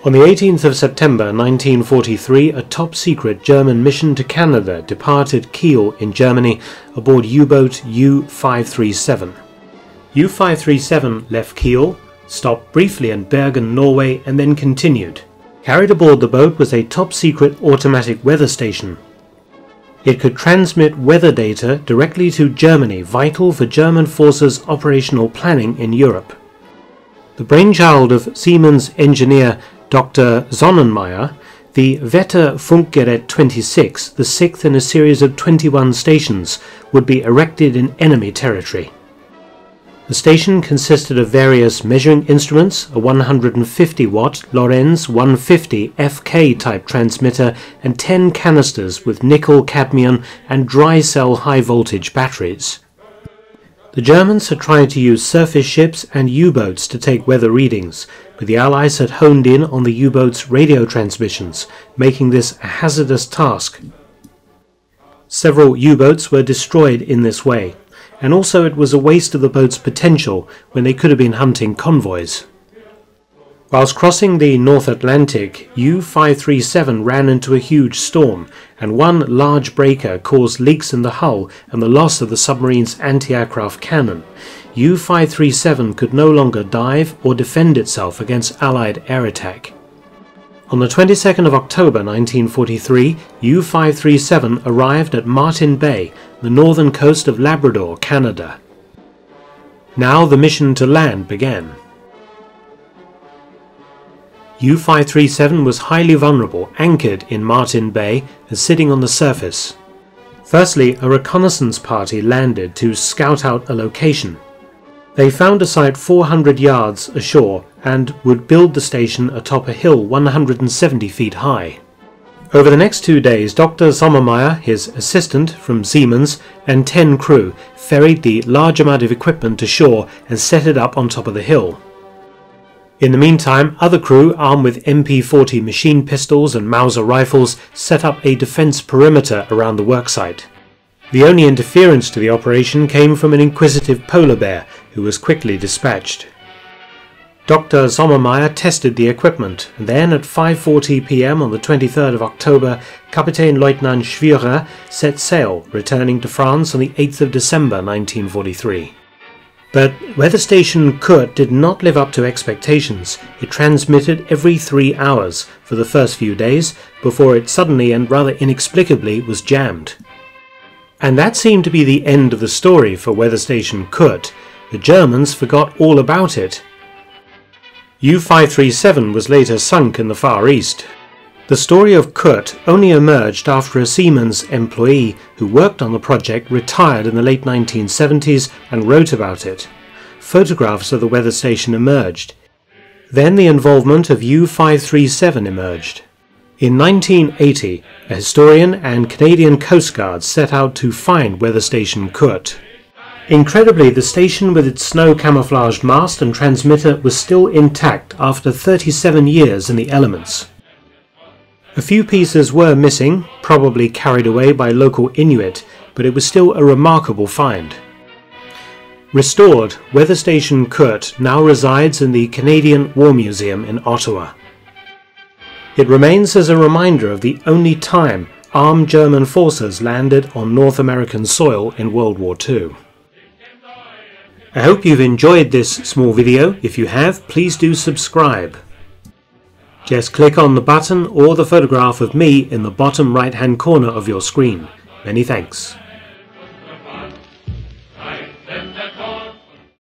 On the 18th of September 1943, a top-secret German mission to Canada departed Kiel in Germany aboard U-boat U-537. U-537 left Kiel, stopped briefly in Bergen, Norway, and then continued. Carried aboard the boat was a top-secret automatic weather station. It could transmit weather data directly to Germany, vital for German forces' operational planning in Europe. The brainchild of Siemens engineer Dr. Sonnenmeyer, the Wetterfunkgerät 26, the sixth in a series of 21 stations, would be erected in enemy territory. The station consisted of various measuring instruments, a 150-watt Lorenz 150 FK type transmitter, and 10 canisters with nickel, cadmium, and dry cell high-voltage batteries. The Germans had tried to use surface ships and U-boats to take weather readings, but the Allies had honed in on the U-boats' radio transmissions, making this a hazardous task. Several U-boats were destroyed in this way, and also it was a waste of the boat's potential when they could have been hunting convoys. Whilst crossing the North Atlantic, U-537 ran into a huge storm, and one large breaker caused leaks in the hull and the loss of the submarine's anti-aircraft cannon. U-537 could no longer dive or defend itself against Allied air attack. On the 22nd of October 1943, U-537 arrived at Martin Bay, the northern coast of Labrador, Canada. Now the mission to land began. U-537 was highly vulnerable, anchored in Martin Bay and sitting on the surface. Firstly, a reconnaissance party landed to scout out a location. They found a site 400 yards ashore and would build the station atop a hill 170 feet high. Over the next 2 days, Dr. Sommermeier, his assistant from Siemens, and 10 crew ferried the large amount of equipment to shore and set it up on top of the hill. In the meantime, other crew, armed with MP40 machine pistols and Mauser rifles, set up a defense perimeter around the worksite. The only interference to the operation came from an inquisitive polar bear, who was quickly dispatched. Dr. Sommermeier tested the equipment, and then at 5:40 p.m. on the 23rd of October, Kapitän-Leutnant Schwierer set sail, returning to France on the 8th of December 1943. But weather station Kurt did not live up to expectations. It transmitted every 3 hours for the first few days, before it suddenly and rather inexplicably was jammed. And that seemed to be the end of the story for weather station Kurt. The Germans forgot all about it. U-537 was later sunk in the Far East. The story of Kurt only emerged after a Siemens employee who worked on the project retired in the late 1970s and wrote about it. Photographs of the weather station emerged. Then the involvement of U-537 emerged. In 1980, a historian and Canadian Coast Guard set out to find weather station Kurt. Incredibly, the station with its snow-camouflaged mast and transmitter was still intact after 37 years in the elements. A few pieces were missing, probably carried away by local Inuit, but it was still a remarkable find. Restored, weather station Kurt now resides in the Canadian War Museum in Ottawa. It remains as a reminder of the only time armed German forces landed on North American soil in World War II. I hope you've enjoyed this small video. If you have, please do subscribe. Just click on the button or the photograph of me in the bottom right-hand corner of your screen. Many thanks.